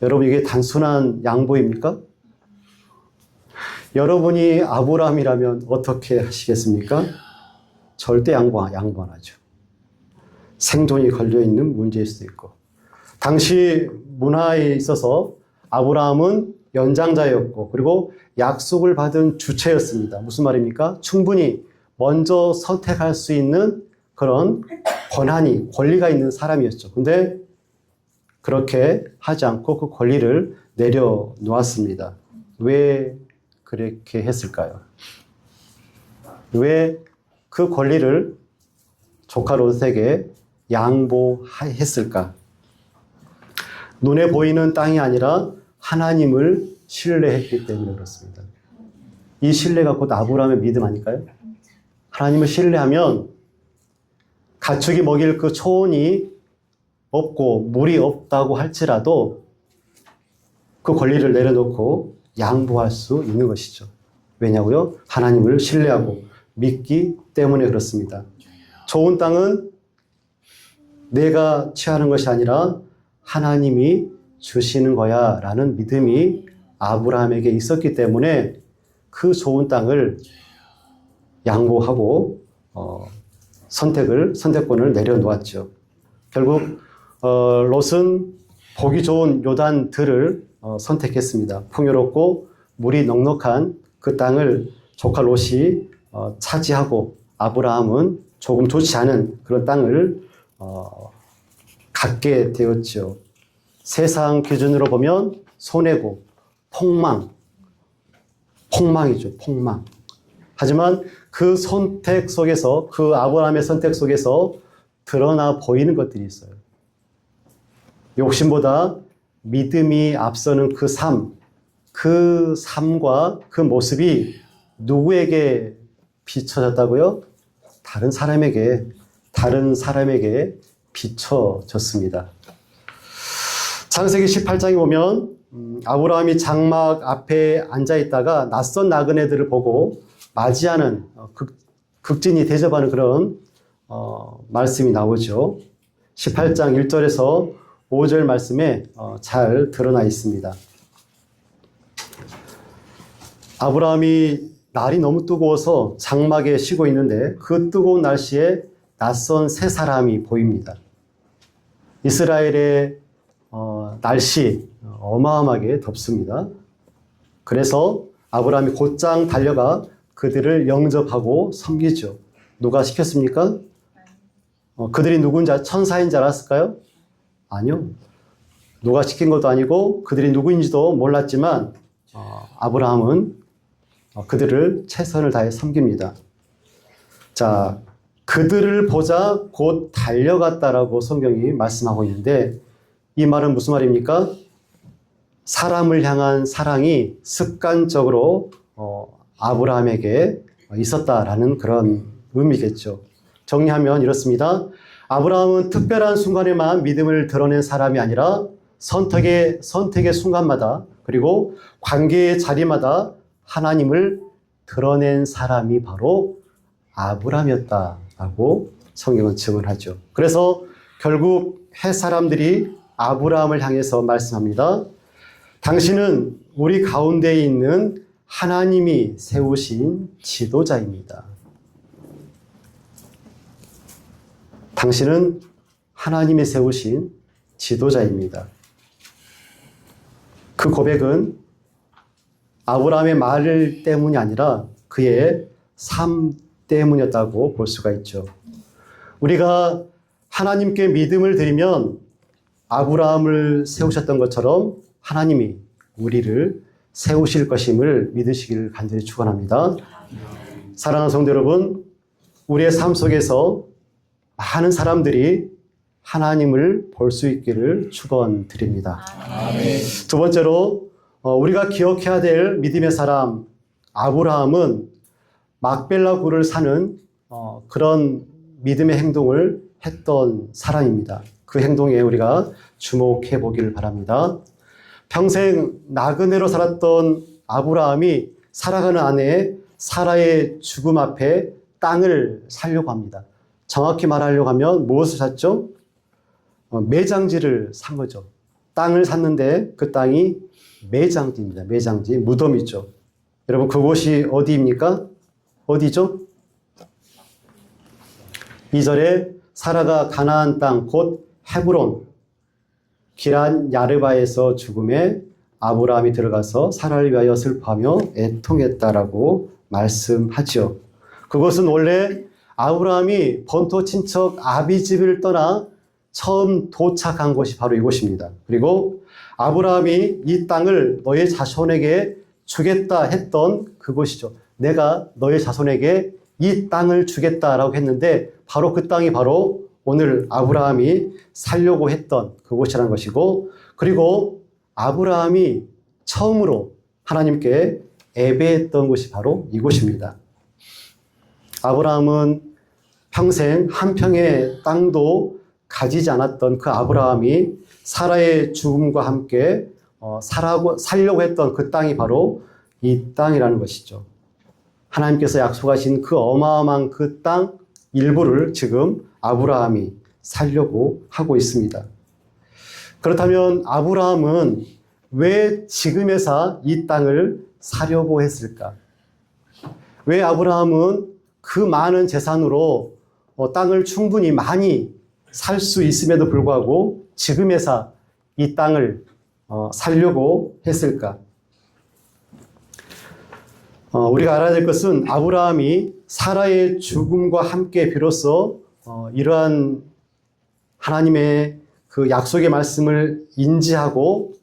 여러분, 이게 단순한 양보입니까? 여러분이 아브라함이라면 어떻게 하시겠습니까? 절대 양보 안 하죠. 생존이 걸려있는 문제일 수도 있고. 당시 문화에 있어서 아브라함은 연장자였고 그리고 약속을 받은 주체였습니다. 무슨 말입니까? 충분히 먼저 선택할 수 있는 그런 권리가 있는 사람이었죠. 근데 그렇게 하지 않고 그 권리를 내려놓았습니다. 왜 그렇게 했을까요? 왜 그 권리를 조카 롯에게 양보했을까? 눈에 보이는 땅이 아니라 하나님을 신뢰했기 때문에 그렇습니다. 이 신뢰가 곧 아브라함의 믿음 아닐까요? 하나님을 신뢰하면 가축이 먹일 그 초원이 없고 물이 없다고 할지라도 그 권리를 내려놓고 양보할 수 있는 것이죠. 왜냐고요? 하나님을 신뢰하고 믿기 때문에 그렇습니다. 좋은 땅은 내가 취하는 것이 아니라 하나님이 주시는 거야 라는 믿음이 아브라함에게 있었기 때문에 그 좋은 땅을 양보하고 선택권을 내려놓았죠. 결국 롯은 보기 좋은 요단들을 선택했습니다. 풍요롭고 물이 넉넉한 그 땅을 조카 롯이 차지하고 아브라함은 조금 좋지 않은 그런 땅을 갖게 되었죠. 세상 기준으로 보면 손해고 폭망이죠. 폭망. 하지만 그 선택 속에서, 그 아브라함의 선택 속에서 드러나 보이는 것들이 있어요. 욕심보다 믿음이 앞서는 그 삶과 그 모습이 누구에게 비춰졌다고요? 다른 사람에게 비춰졌습니다. 창세기 18장에 보면 아브라함이 장막 앞에 앉아 있다가 낯선 나그네들을 보고 맞이하는 극진히 대접하는 그런 말씀이 나오죠. 18장 1절에서 5절 말씀에 잘 드러나 있습니다. 아브라함이 날이 너무 뜨거워서 장막에 쉬고 있는데 그 뜨거운 날씨에 낯선 세 사람이 보입니다. 이스라엘의 날씨 어마어마하게 덥습니다. 그래서 아브라함이 곧장 달려가 그들을 영접하고 섬기죠. 누가 시켰습니까? 그들이 누군지 천사인 줄 알았을까요? 아니요. 누가 시킨 것도 아니고 그들이 누구인지도 몰랐지만 아브라함은 그들을 최선을 다해 섬깁니다. 자, 그들을 보자 곧 달려갔다라고 성경이 말씀하고 있는데 이 말은 무슨 말입니까? 사람을 향한 사랑이 습관적으로 아브라함에게 있었다라는 그런 의미겠죠. 정리하면 이렇습니다. 아브라함은 특별한 순간에만 믿음을 드러낸 사람이 아니라 선택의 순간마다 그리고 관계의 자리마다 하나님을 드러낸 사람이 바로 아브라함이었다라고 성경은 증언하죠. 그래서 결국 헷 사람들이 아브라함을 향해서 말씀합니다. 당신은 우리 가운데에 있는 하나님이 세우신 지도자입니다. 당신은 하나님이 세우신 지도자입니다. 그 고백은 아브라함의 말 때문이 아니라 그의 삶 때문이었다고 볼 수가 있죠. 우리가 하나님께 믿음을 드리면 아브라함을 세우셨던 것처럼 하나님이 우리를 세우실 것임을 믿으시기를 간절히 축원합니다. 사랑하는 성도 여러분, 우리의 삶 속에서 많은 사람들이 하나님을 볼 수 있기를 축원드립니다. 두 번째로 우리가 기억해야 될 믿음의 사람 아브라함은 막벨라 굴을 사는 그런 믿음의 행동을 했던 사람입니다. 그 행동에 우리가 주목해 보기를 바랍니다. 평생 나그네로 살았던 아브라함이 살아가는 아내 사라의 죽음 앞에 땅을 사려고 합니다. 정확히 말하려고 하면 무엇을 샀죠? 매장지를 산 거죠. 땅을 샀는데 그 땅이 매장지입니다. 매장지, 무덤이죠. 여러분 그곳이 어디입니까? 어디죠? 2절에 사라가 가나안 땅 곧 헤브론 기란 야르바에서 죽음에 아브라함이 들어가서 사라를 위하여 슬퍼하며 애통했다라고 말씀하죠. 그것은 원래 아브라함이 본토 친척 아비집을 떠나 처음 도착한 곳이 바로 이곳입니다. 그리고 아브라함이 이 땅을 너의 자손에게 주겠다 했던 그곳이죠. 내가 너의 자손에게 이 땅을 주겠다라고 했는데 바로 그 땅이 바로 오늘 아브라함이 살려고 했던 그곳이라는 것이고, 그리고 아브라함이 처음으로 하나님께 예배했던 곳이 바로 이곳입니다. 아브라함은 평생 한 평의 땅도 가지지 않았던 그 아브라함이 사라의 죽음과 함께 살려고 했던 그 땅이 바로 이 땅이라는 것이죠. 하나님께서 약속하신 그 어마어마한 그 땅 일부를 지금 아브라함이 살려고 하고 있습니다. 그렇다면 아브라함은 왜 지금에서 이 땅을 사려고 했을까? 왜 아브라함은 그 많은 재산으로 땅을 충분히 많이 살 수 있음에도 불구하고 지금에서 이 땅을 살려고 했을까? 우리가 알아야 될 것은 아브라함이 사라의 죽음과 함께 비로소 이러한 하나님의 그 약속의 말씀을 인지하고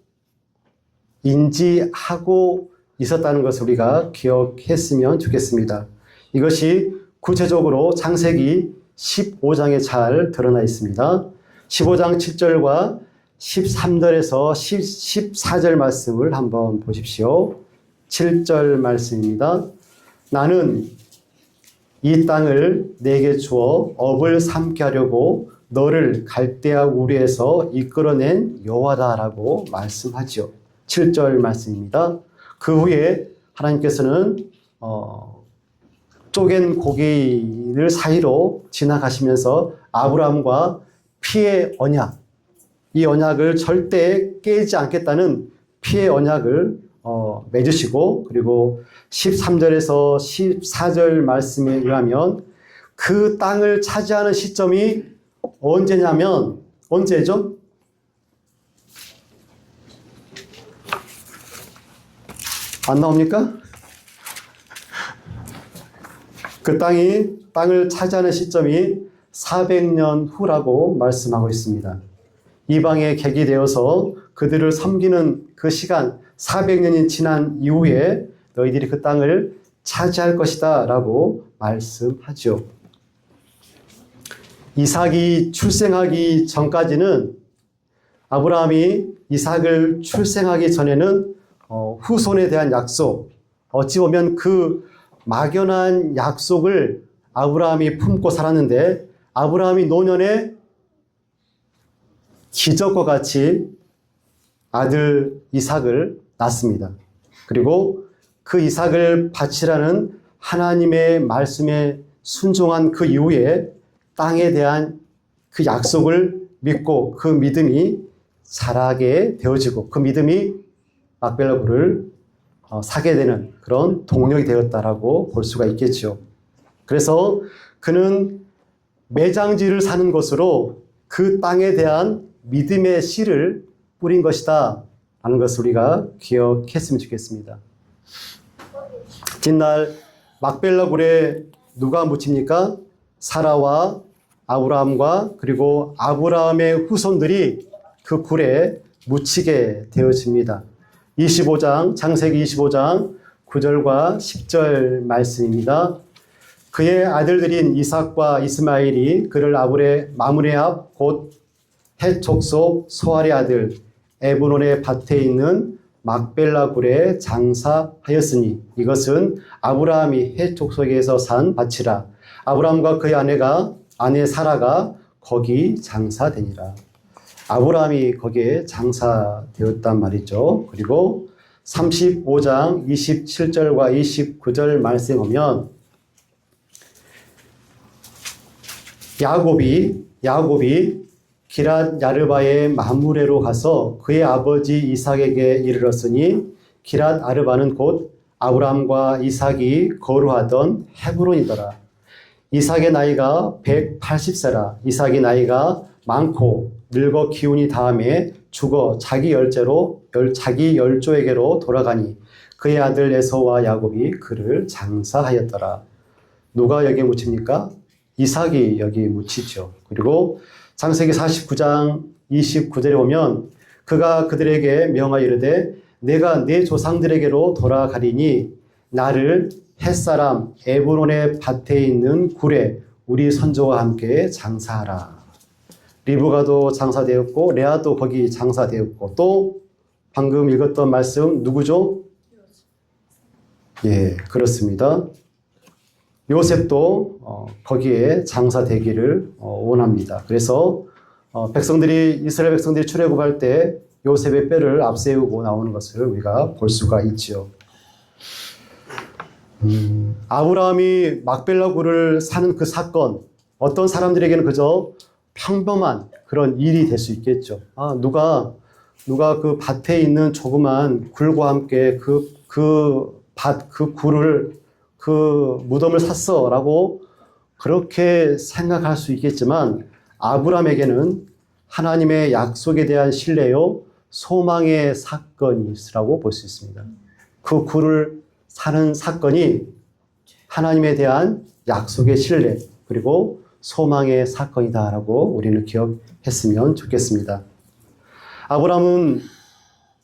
있었다는 것을 우리가 기억했으면 좋겠습니다. 이것이 구체적으로 창세기 15장에 잘 드러나 있습니다. 15장 7절과 13절에서 14절 말씀을 한번 보십시오. 7절 말씀입니다. 나는 이 땅을 내게 주어 업을 삼게 하려고 너를 갈대아 우리에서 이끌어낸 여호와다라고 말씀하죠. 7절 말씀입니다. 그 후에 하나님께서는 쪼갠 고기를 사이로 지나가시면서 아브라함과 피의 언약, 이 언약을 절대 깨지 않겠다는 피의 언약을 맺으시고, 그리고 13절에서 14절 말씀에 의하면 그 땅을 차지하는 시점이 언제냐면, 언제죠? 안 나옵니까? 그 땅을 차지하는 시점이 400년 후라고 말씀하고 있습니다. 이방에 객이 되어서 그들을 섬기는 그 시간 400년이 지난 이후에 너희들이 그 땅을 차지할 것이다 라고 말씀하죠. 이삭이 출생하기 전까지는, 아브라함이 이삭을 출생하기 전에는 후손에 대한 약속, 어찌 보면 그 막연한 약속을 아브라함이 품고 살았는데, 아브라함이 노년에 기적과 같이 아들 이삭을 낳습니다. 그리고 그 이삭을 바치라는 하나님의 말씀에 순종한 그 이후에 땅에 대한 그 약속을 믿고 그 믿음이 자라게 되어지고 그 믿음이 막벨라 굴을 사게 되는 그런 동력이 되었다라고 볼 수가 있겠죠. 그래서 그는 매장지를 사는 것으로 그 땅에 대한 믿음의 씨를 뿌린 것이다 라는 것을 우리가 기억했으면 좋겠습니다. 뒷날 막벨라 굴에 누가 묻힙니까? 사라와 아브라함과 그리고 아브라함의 후손들이 그 굴에 묻히게 되어집니다. 25장, 창세기 25장 9절과 10절 말씀입니다. 그의 아들들인 이삭과 이스마엘이 그를 마므레 앞 곧 헷 족속 소알의 아들 에브론의 밭에 있는 막벨라 굴에 장사하였으니 이것은 아브라함이 헷 족속에서 산 밭이라. 아브라함과 그의 아내 사라가 거기 장사되니라. 아브라함이 거기에 장사되었단 말이죠. 그리고 35장 27절과 29절 말씀에 보면 야곱이 기랏 야르바의 마므레로 가서 그의 아버지 이삭에게 이르렀으니 기랏 아르바는 곧 아브라함과 이삭이 거류하던 헤브론이더라. 이삭의 나이가 180세라. 이삭이 나이가 많고 늙어 기운이 다음에 죽어 자기 열조에게로 돌아가니 그의 아들 에서와 야곱이 그를 장사하였더라. 누가 여기에 묻힙니까? 이삭이 여기 묻히죠. 그리고 창세기 49장 29절에 보면 그가 그들에게 명하여 이르되 내가 내 조상들에게로 돌아가리니 나를 햇사람 에브론의 밭에 있는 굴에 우리 선조와 함께 장사하라. 리브가도 장사되었고 레아도 거기 장사되었고 또 방금 읽었던 말씀 누구죠? 예, 그렇습니다. 요셉도 거기에 장사되기를 원합니다. 그래서 이스라엘 백성들이 출애굽할 때 요셉의 뼈를 앞세우고 나오는 것을 우리가 볼 수가 있지요. 아브라함이 막벨라 굴을 사는 그 사건, 어떤 사람들에게는 그저 평범한 그런 일이 될 수 있겠죠. 누가 그 밭에 있는 조그만 굴과 함께 그 굴을 그 무덤을 샀어 라고 그렇게 생각할 수 있겠지만 아브라함에게는 하나님의 약속에 대한 신뢰요 소망의 사건이라고 볼 수 있습니다. 그 굴을 사는 사건이 하나님에 대한 약속의 신뢰 그리고 소망의 사건이다라고 우리는 기억했으면 좋겠습니다. 아브라함은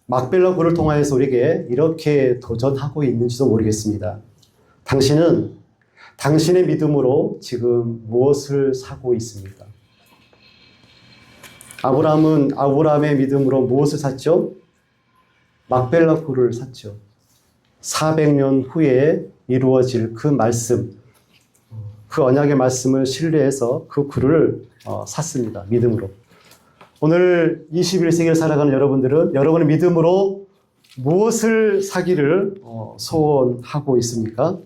막벨라 굴을 통하여서 우리에게 이렇게 도전하고 있는지도 모르겠습니다. 당신은 당신의 믿음으로 지금 무엇을 사고 있습니까? 아브라함은 아브라함의 믿음으로 무엇을 샀죠? 막벨라 굴을 샀죠. 400년 후에 이루어질 그 말씀, 그 언약의 말씀을 신뢰해서 그 굴을 샀습니다. 믿음으로. 오늘 21세기를 살아가는 여러분들은 여러분의 믿음으로 무엇을 사기를 소원하고 있습니까?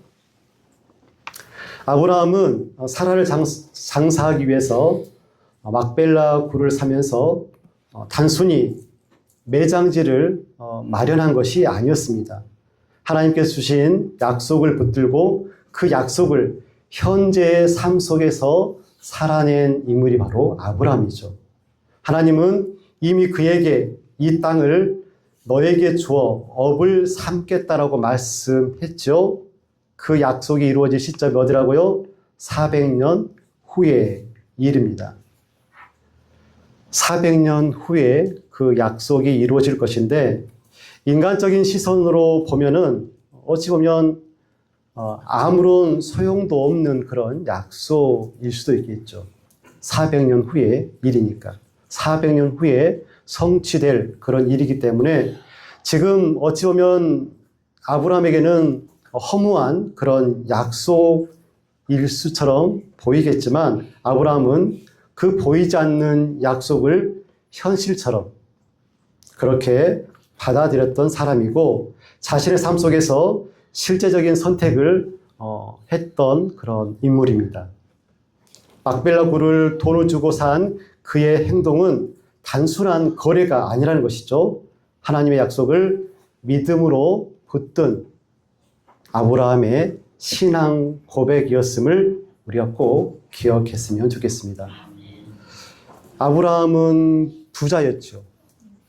아브라함은 사라를 장사하기 위해서 막벨라 굴을 사면서 단순히 매장지를 마련한 것이 아니었습니다. 하나님께서 주신 약속을 붙들고 그 약속을 현재의 삶 속에서 살아낸 인물이 바로 아브라함이죠. 하나님은 이미 그에게 이 땅을 너에게 주어 업을 삼겠다라고 말씀했죠. 그 약속이 이루어질 시점이 어디라고요? 400년 후의 일입니다. 400년 후에 그 약속이 이루어질 것인데 인간적인 시선으로 보면은 어찌 보면 아무런 소용도 없는 그런 약속일 수도 있겠죠. 400년 후의 일이니까. 400년 후에 성취될 그런 일이기 때문에 지금 어찌 보면 아브라함에게는 허무한 그런 약속일 수처럼 보이겠지만 아브라함은 그 보이지 않는 약속을 현실처럼 그렇게 받아들였던 사람이고 자신의 삶 속에서 실제적인 선택을 했던 그런 인물입니다. 막벨라 굴을 돈을 주고 산 그의 행동은 단순한 거래가 아니라는 것이죠. 하나님의 약속을 믿음으로 붙든 아브라함의 신앙 고백이었음을 우리가 꼭 기억했으면 좋겠습니다. 아브라함은 부자였죠.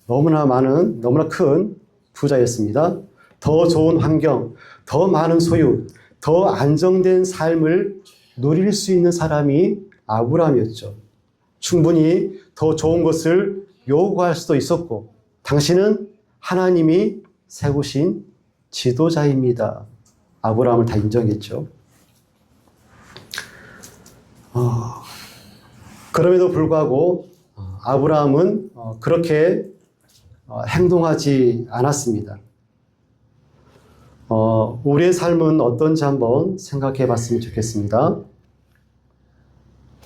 너무나 큰 부자였습니다. 더 좋은 환경, 더 많은 소유, 더 안정된 삶을 누릴 수 있는 사람이 아브라함이었죠. 충분히 더 좋은 것을 요구할 수도 있었고 당신은 하나님이 세우신 지도자입니다. 아브라함을 다 인정했죠. 그럼에도 불구하고 아브라함은 그렇게 행동하지 않았습니다. 우리의 삶은 어떤지 한번 생각해 봤으면 좋겠습니다.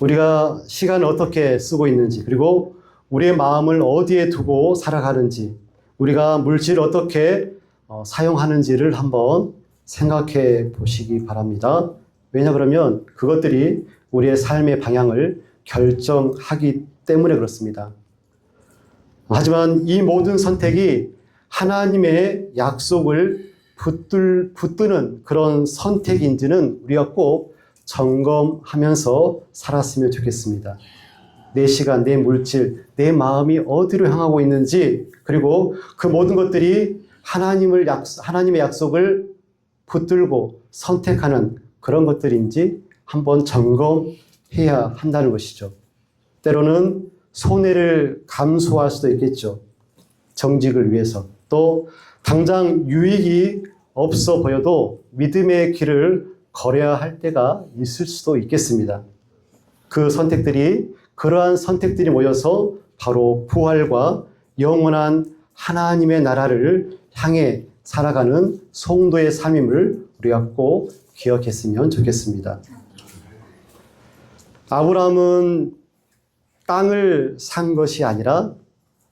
우리가 시간을 어떻게 쓰고 있는지, 그리고 우리의 마음을 어디에 두고 살아가는지, 우리가 물질을 어떻게 사용하는지를 한번 생각해 보시기 바랍니다. 왜냐 그러면 그것들이 우리의 삶의 방향을 결정하기 때문에 그렇습니다. 하지만 이 모든 선택이 하나님의 약속을 붙드는 그런 선택인지는 우리가 꼭 점검하면서 살았으면 좋겠습니다. 내 시간, 내 물질, 내 마음이 어디로 향하고 있는지, 그리고 그 모든 것들이 하나님의 약속을 붙들고 선택하는 그런 것들인지 한번 점검해야 한다는 것이죠. 때로는 손해를 감수할 수도 있겠죠. 정직을 위해서. 또 당장 유익이 없어 보여도 믿음의 길을 걸어야 할 때가 있을 수도 있겠습니다. 그러한 선택들이 모여서 바로 부활과 영원한 하나님의 나라를 향해 살아가는 성도의 삶임을 우리가 꼭 기억했으면 좋겠습니다. 아브라함은 땅을 산 것이 아니라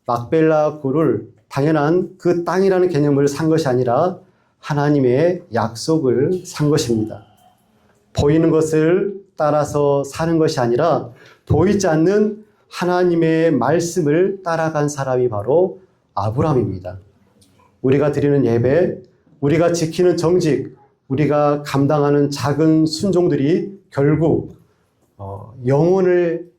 막벨라 굴을 당연한 그 땅이라는 개념을 산 것이 아니라 하나님의 약속을 산 것입니다. 보이는 것을 따라서 사는 것이 아니라 보이지 않는 하나님의 말씀을 따라간 사람이 바로 아브라함입니다. 우리가 드리는 예배, 우리가 지키는 정직, 우리가 감당하는 작은 순종들이 결국 영혼을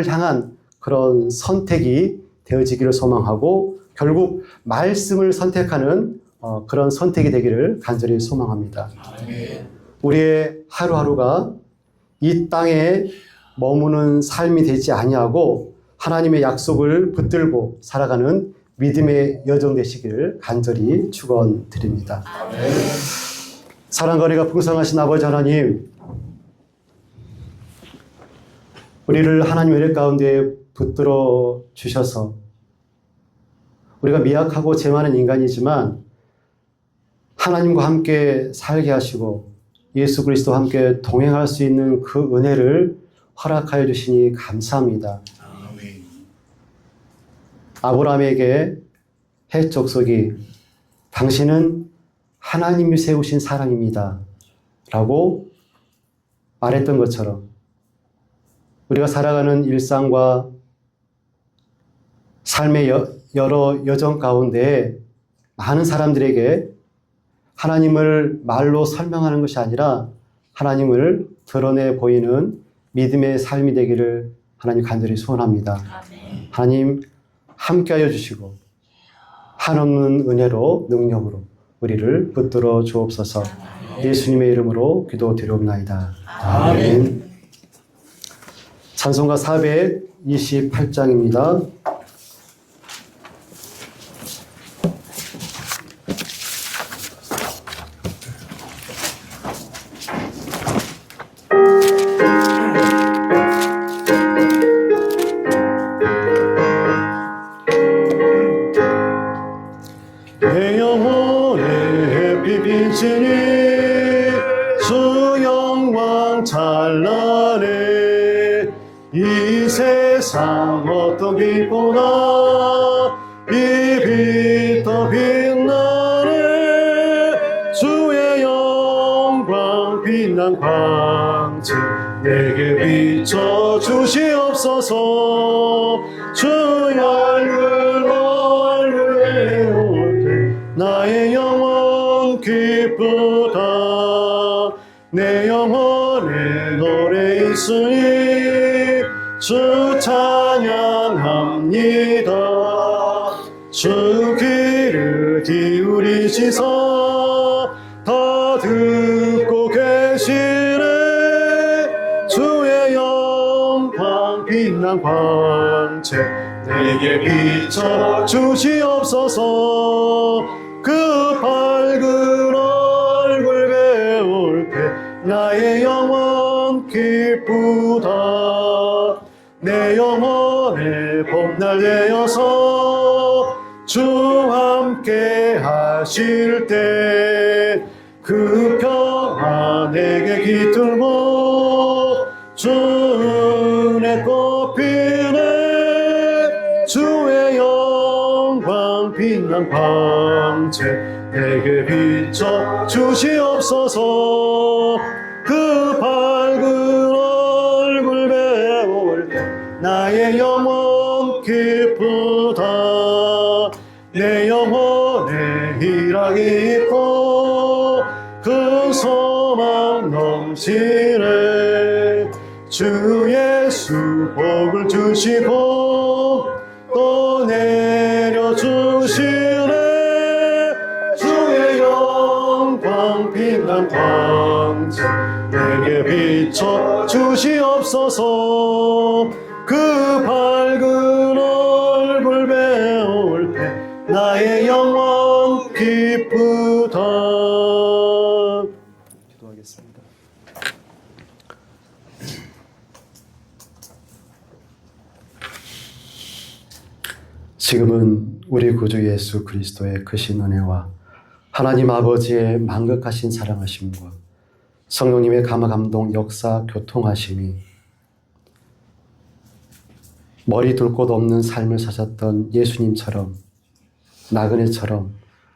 향한 그런 선택이 되어지기를 소망하고 결국 말씀을 선택하는 그런 선택이 되기를 간절히 소망합니다. 우리의 하루하루가 이 땅에 머무는 삶이 되지 아니하고 하나님의 약속을 붙들고 살아가는 믿음의 여정 되시기를 간절히 축원드립니다. 사랑과 은혜가 풍성하신 아버지 하나님, 우리를 하나님의 은혜 가운데 붙들어 주셔서 우리가 미약하고 죄 많은 인간이지만 하나님과 함께 살게 하시고 예수 그리스도와 함께 동행할 수 있는 그 은혜를 허락하여 주시니 감사합니다. 아브라함에게 헷 족속이 당신은 하나님이 세우신 사람입니다 라고 말했던 것처럼 우리가 살아가는 일상과 삶의 여러 여정 가운데 많은 사람들에게 하나님을 말로 설명하는 것이 아니라 하나님을 드러내 보이는 믿음의 삶이 되기를 하나님 간절히 소원합니다. 하나님 함께하여 주시고 한없는 은혜로 능력으로 우리를 붙들어 주옵소서. 예수님의 이름으로 기도드리옵나이다. 아멘. 찬송가 428장입니다. 내 영혼에 비비시니 주 영광 찬란해 이 세상 어떤 빛보다 이 빛 더 빛나네 주의 영광 빛난 광채 내게 비춰 주시옵소서 주의 얼굴에 올 때 나의 영혼 기쁘다 내 영혼에 노래 있으니 주 찬양합니다 주 귀를 기울이시사 다 듣고 계시네 주의 영광 빛난 광채 내게 비춰 주시옵소서 그 밝은 얼굴 배울 때 나의 영혼 기쁘다 내 영혼의 봄날 되어서 주 함께 하실 때 그 평화 내게 깃들고 주 은혜 꽃피네 주의 영광 빛난 광채 내게 비춰 주시옵소서 그 밝은 얼굴 배울 때 나의 영혼 기쁘다 내 영혼에 희락이 있고 그 소망 넘치네 주 예수 복을 주시고 또 내려주시네 주의 영광 빛난 광채 내게 비춰 주시옵소서 그 밝은 얼굴 배울 때 나의 영혼 기쁘다 기도하겠습니다. 지금은 우리 구주 예수 그리스도의 크신 은혜와 하나님 아버지의 만극하신 사랑하심과 성령님의 감화 감동 역사 교통하심이 머리 둘 곳 없는 삶을 사셨던 예수님처럼 나그네처럼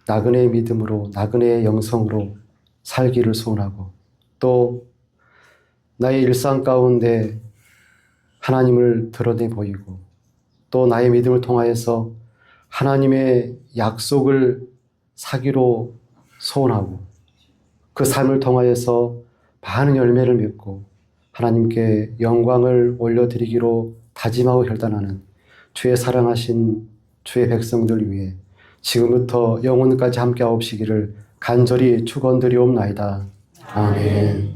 나그네의 믿음으로 나그네의 영성으로 살기를 소원하고 또 나의 일상 가운데 하나님을 드러내 보이고 또 나의 믿음을 통하여서 하나님의 약속을 사기로 소원하고 그 삶을 통하여서 많은 열매를 맺고 하나님께 영광을 올려드리기로 다짐하고 결단하는 주의 사랑하신 주의 백성들 위해 지금부터 영원까지 함께 하옵시기를 간절히 축원드리옵나이다. 아멘.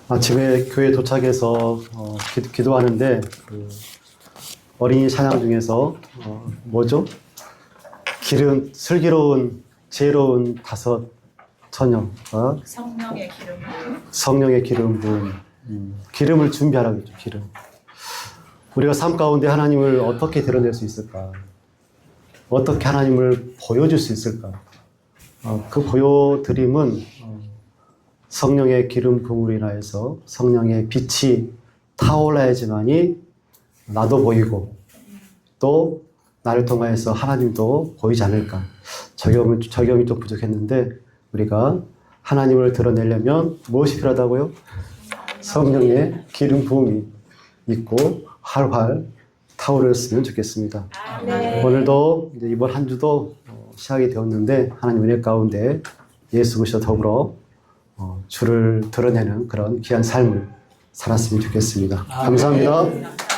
아침에 교회 도착해서 기도하는데 어린이 찬양 중에서 뭐죠? 슬기로운 지혜로운 5 처녀가 성령의 기름 성령의 기름 부음, 기름을 준비하라고 했죠. 기름. 우리가 삶 가운데 하나님을 어떻게 드러낼 수 있을까? 어떻게 하나님을 보여줄 수 있을까? 그 보여드림은 성령의 기름 부음으로 인하여서 성령의 빛이 타올라야지만이 나도 보이고 또 나를 통하여서 하나님도 보이지 않을까. 적용이 좀 부족했는데 우리가 하나님을 드러내려면 무엇이 필요하다고요? 성령의 기름 부음이 있고 활활 타오르었으면 좋겠습니다. 오늘도 이제 이번 한 주도 시작이 되었는데 하나님 은혜 가운데 예수 그리스도 더불어 주를 드러내는 그런 귀한 삶을 살았으면 좋겠습니다. 감사합니다.